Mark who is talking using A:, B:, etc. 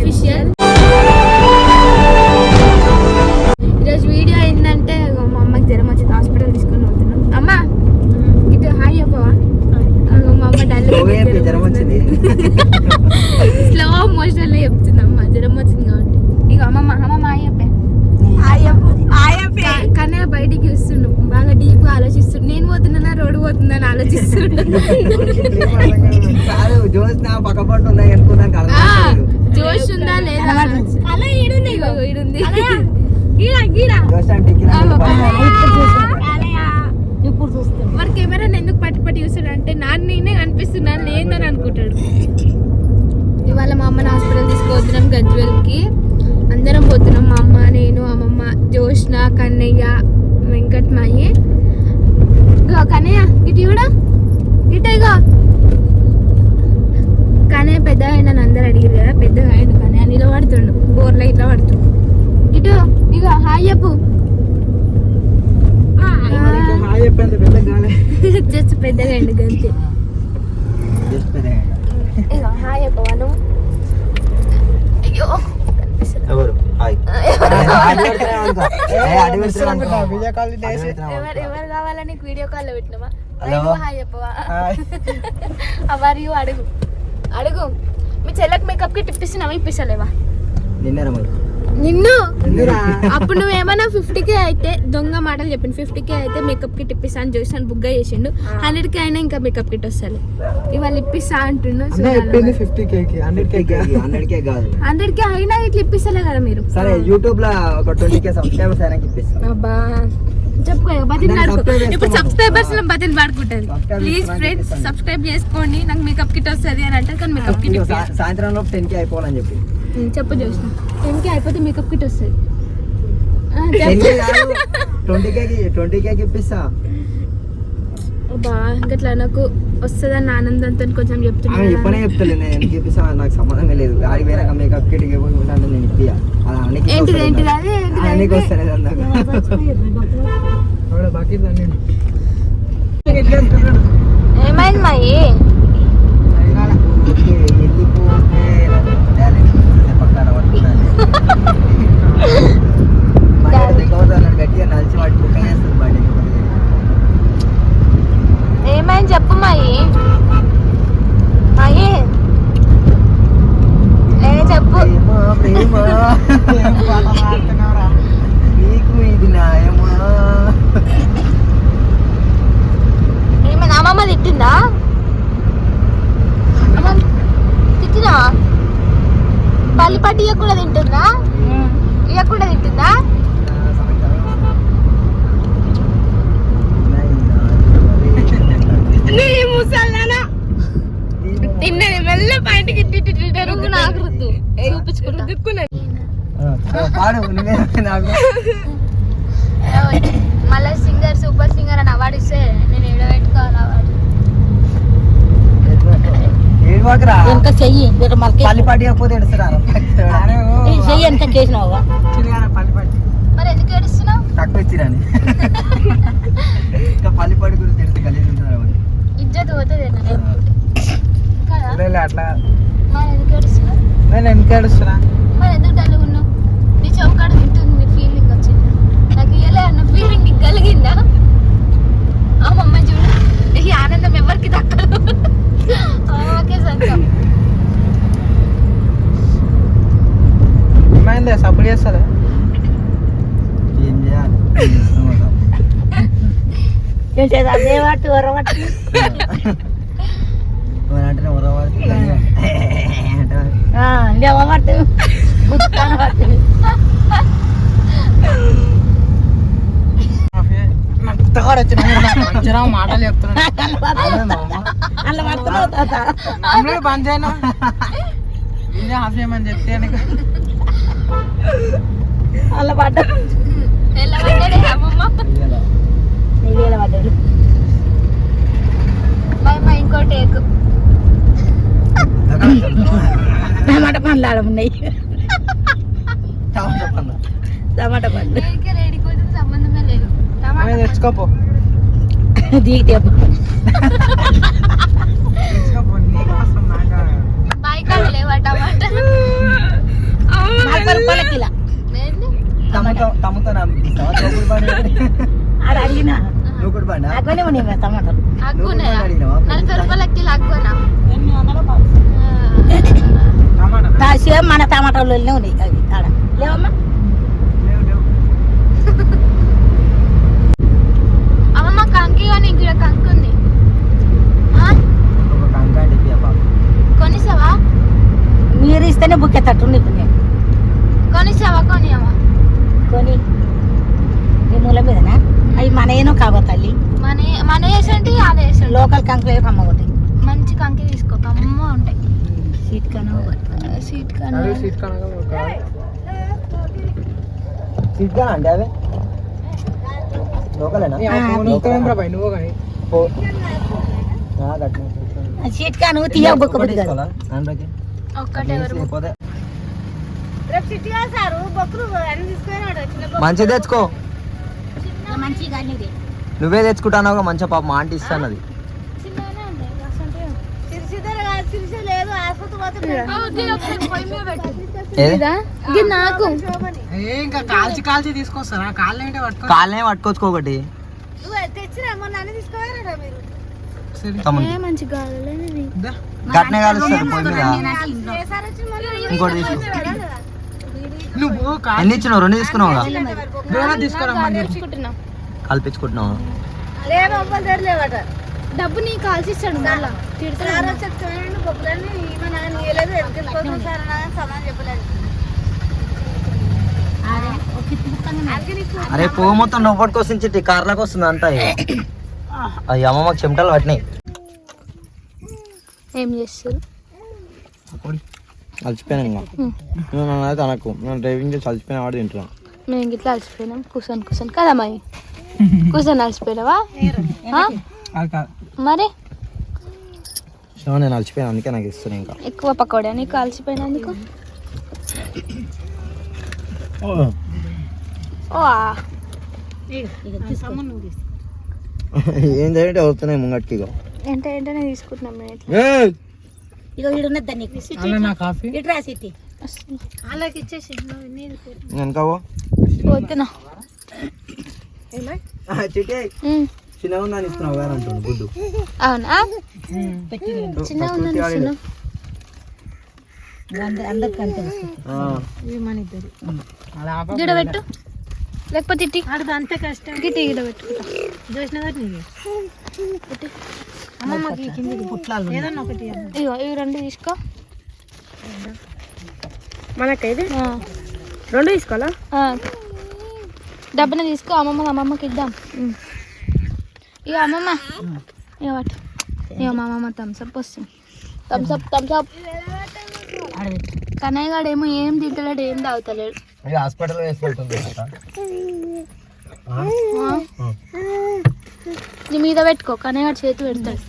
A: Official. ఈరోజు video ఏంటంటే మా అమ్మకి జ్వరం వచ్చింది, హాస్పిటల్ తీసుకొని పోతున్నాం. అమ్మ ఇటు హాయ్ చెప్పవా? మా అమ్మ డల్ స్లో మోషన్ లో చెప్తుంది అమ్మ, జ్వరం వచ్చింది కాబట్టి. ఇక అమ్మమ్మ హాయ్ చెప్పే. కానీ బయటికి చూస్తుండు, బాగా డీప్ గా ఆలోచిస్తుండు. నేను పోతున్నా రోడ్డు పోతుందని ఆలోచిస్తుండు. జోష్ ఉందా లేదా? మరి కెమెరాని ఎందుకు పట్టి పట్టి చూస్తాడు అంటే నేనే కనిపిస్తున్నాను లేదని అనుకుంటాడు. ఇవాళ మా అమ్మని హాస్పిటల్ తీసుకుపోతున్నాం గజ్వేల్కి. అందరం పోతున్నాం, మా అమ్మ, నేను, అమ్మమ్మ, జోష్న, కన్నయ్య, వెంకట్మాయి. ఇగో కన్నయ్య ఇటు కూడా ఇటు. ఇగో కన్నయ్య పెద్దగా అయినా అందరు అడిగారు కదా, పెద్దగా అయ్యిండు కన్నయ్య. నిలబడుతుండు బోర్లో ఇట్లా పడుతుండు. ఇటు ఇగో హాయ్ చెప్పు. జస్ట్ పెద్దగా అయ్యిండు గంతే. ఇగో హాయ్ చెప్పవాను. అయ్యో ఎవరు కావాలా నీకు వీడియో కాల్ లో పెట్టినామా? హాయ్ చెప్పవా? అవర్ యూ అడుగు అడుగు. మీ చెల్లెకి మేకప్ కి టిప్ ఇస్తున్నావా? ఇప్పిస్తలేవా? నిన్ను అప్పుడు నువ్వేమన్నా 50K అయితే దొంగ మాటలు చెప్పిండు. 50K అయితే మేకప్ కిట్ ఇప్పిస్తాను చూసాను, బుక్ చేసిండు. 100K అయినా ఇంకా మేకప్ కిట్ వస్తుంది. ఇవాళ ఇప్పిస్తా అంటుండు. 100K అయినా ఇట్లా ఇప్పిస్తలే కదా మీరు.
B: సరే యూట్యూబ్ లో ఒక 20K సబ్స్క్రైబర్స్ అయినా ఇప్పిస్తా.
A: అబ్బా చెప్పుకో, ఇప్పుడు subscribers Bathini పాడుకుంటుంది. Please friends subscribe చేసుకోండి, నాకు మేకప్ కిట్ వస్తుంది అని అంటే. కానీ మేకప్ కిట్
B: సాయంత్రం లోపు 10K అయిపోవాలని చెప్పి
A: చెప్పు చూసిన. 10K అయిపోతే మేకప్ కిట్ వస్తుంది.
B: 20K ఇప్పిస్తా.
A: బా గట్లా నాకు వస్తుందని ఆనందంతో కొంచెం చెప్తున్నా.
B: ఇప్పుడే చెప్తలే నేను ఎందుకు ఇప్పిస్తా, నాకు సంబంధమే లేదు. ఆడి పోయినాక మేకప్ కిట్ నేను ఇప్పియా.
A: ఏంటిది ఏంటిది అది
B: నీకు వస్తలేదు అందాక.
A: ఏమైంది మాయి? ఏమైంది చెప్పు మాయి. మాయి చెప్పు.
B: నీకు ఇది న్యాయమా?
A: ఏమైంది? అమ్మమ్మ తిట్టిందా? తిట్టినా? పల్లిపట్టి ఇవ్వకుండా తింటుందా? ఇవ్వకుండా తింటుందా? తిన్నది మెల్ల బయటికి నాకు రుద్దు మళ్ళీ సింగర్ సూపర్ సింగర్ అని అవార్డు ఇస్తే నేను ఏడబెట్టుకోవాలి అవార్డు.
C: ఎంత చెయ్యి
B: పల్లిపాటి కాకపోతే
C: చెయ్యి ఎంత చేసినావా?
A: మరి ఎందుకు ఏడుస్తున్నావు?
B: తక్కువ ఇచ్చిరాని ఇంకా పల్లిపాటి గురించి తెలిసి కలిసి ఉంటారు.
A: ఇజ్జత్ పోతుంది
B: అట్లా.
A: మరి ఎందుకు ఏడుస్తున్నావు?
B: నేను ఎందుకు ఏడుస్తున్నా?
A: మరి ఎందుకు డల్గా ఉన్నావు? నీ చౌకాడ తింటుంది, నీ ఫీలింగ్ వచ్చిందా? నాకు ఇయ్యలే అన్న ఫీలింగ్ నీకు కలిగిందా? అమ్మమ్మ చూడు, ఈ ఆనందం ఎవరికి దక్కదు. ఓకే సంతం
B: ఏమైంది? సపోర్ట్ చేస్తారా? ఏం చేయాలి?
C: అదే వాటి వరవాటి
B: అంటే ఉరవాటి మాటలు చెప్తున్నాడు. బంద్ చేయను హాఫ్ చేయమని చెప్తే
C: అలా పడ్డా
A: ఇంకో టేకు
C: టమాటా పండ్లు ఆడ ఉన్నాయి. టమాటా పండ్లు
A: రెడీ కోసం సంబంధమే లేదు.
B: తెచ్చుకోపో
C: దిగితే
A: బాయ్ కాడ లేవా టమాటా?
C: రూపాయల కిలో
A: ఏంది?
B: టమాటో అనిపిస్తావా తోపుడు బండి
C: ఆడ అడిగినా
B: నూకుడు బండి
C: అక్కడనే ఉన్నాయి టమాటాలు
A: అగ్గునే
B: అడిగినావా
A: 40 రూపాయల కిలో అగ్గునా
C: సేమ్ మన టమాటాలు ఉన్నాయి అవి ఆడ లేవమ్మా
A: అమ్మమ్మ కంకి కానీ ఇక్కడ కంకి ఉంది ఆ?
B: ఒక కంక అంటే పాప
A: కొనిసావా
C: మీరు ఇస్తేనే బుక్ ఎత్తట్టు నీకు నేను
A: కొనిసావా కొనియవా
C: కొని ఈ మూల మీదనా అవి మన ఏనో కాబో తల్లి
A: మన వేసంటి అది వేసండి
C: లోకల్ కంకులే కమ్మగొట్టి
A: మంచి కంకి తీసుకో అమ్మ ఉంటాయి
C: సీట్ కన్నా
A: సీట్ కానీ
B: సిగ్గా అంటే అవి లోకలేనా
C: నువ్వు సీట్ కాను తీయ బుక్
A: ఒక్కటే ఎవరు
B: మంచిగా తెచ్చుకో
C: మంచిగా
B: నువ్వే తెచ్చుకుంటాను మంచిగా పాప మా ఆంటీ ఇస్తానది
A: చిన్నగానే ఉన్నాయి నాకు
D: ఇంకా కాల్చి కాల్చి తీసుకొస్తారా కాళ్ళేంటే పట్టుకో
B: కాళ్ళనే పట్టుకోవచ్చుకోకటి
A: మంచి కావాలి
B: గట్నే కాలుస్తారు పొయ్యి మీద ఇంకోటి తీసుకో
D: నువ్వు
B: ఎన్ని ఇచ్చినావు 2 తీసుకున్నావుగా
D: డోనా తీసుకురమ్మని
A: తెచ్చుకుంటున్నా
B: కల్పించుకుంటున్నావు
A: డబ్బు నీ కాల్చిస్తాడు మళ్ళా తిడతాడు
B: అరే పువ్వు మొత్తం లోపలికి వస్తుంది కార్లకు వస్తుంది అంతా అవి అమ్మ మాకు చెమటలు పట్టినాయి
A: ఏం చేస్తారు
B: అలసిపోయాను ఇంకా నేనైతే అనకు నేను డ్రైవింగ్ చేసి అలసిపోయిన వాడు తింటున్నాను
A: మేము ఇట్లా అలసిపోయినాం కూర్చొని కదా మాయి కూర్చొని అలసిపోయినావా మరి
B: నేను అలసిపోయాను అందుకే నాకు ఇస్తాను ఇంకా
A: ఎక్కువ పకోడా నీకు అలసిపోయినందుకు ఓ
B: ఏం చేయంటే వస్తున్నాయి ముంగట్కి ఇక
A: ఏంటనే తీసుకుంటున్నాం మేము ఇట్లా
C: ఇక వీడు ఉన్నది దాన్ని
D: అలా నా కాఫీ
C: ఇట్రా సిటీ
A: అలాగే ఇచ్చేసి
B: వెనక
A: పోతున్నా
B: చిట్టి చిన్నగా ఉందని ఇస్తున్నావు వేరే అంటుండు గుడ్డు
A: అవునా చిన్న ఉందండి చిన్న
C: అందరికి అంతే
A: గిడ పెట్టు లేకపోతే ఇట్టి అంతే కష్టం గిట్టి గిడ పెట్టుకుంటా ఇగో ఇవి 2 తీసుకో
C: మనకైతే 2 తీసుకోవాలా
A: డబ్బున తీసుకో అమ్మమ్మకి ఇద్దాం ఇక అమ్మమ్మ ఇక పట్టు ఇక మా అమ్మమ్మ థమ్స్అప్ వస్తుంది థమ్స్అప్ కన్నయ్య గాడు ఏమో ఏం తింటలేడు ఏం తాగుతలేడు
B: హాస్పిటల్ వేసుకెళ్తుంది
A: నీ మీద పెట్టుకో కన్నయ్య గారు చేతి పెడతాడు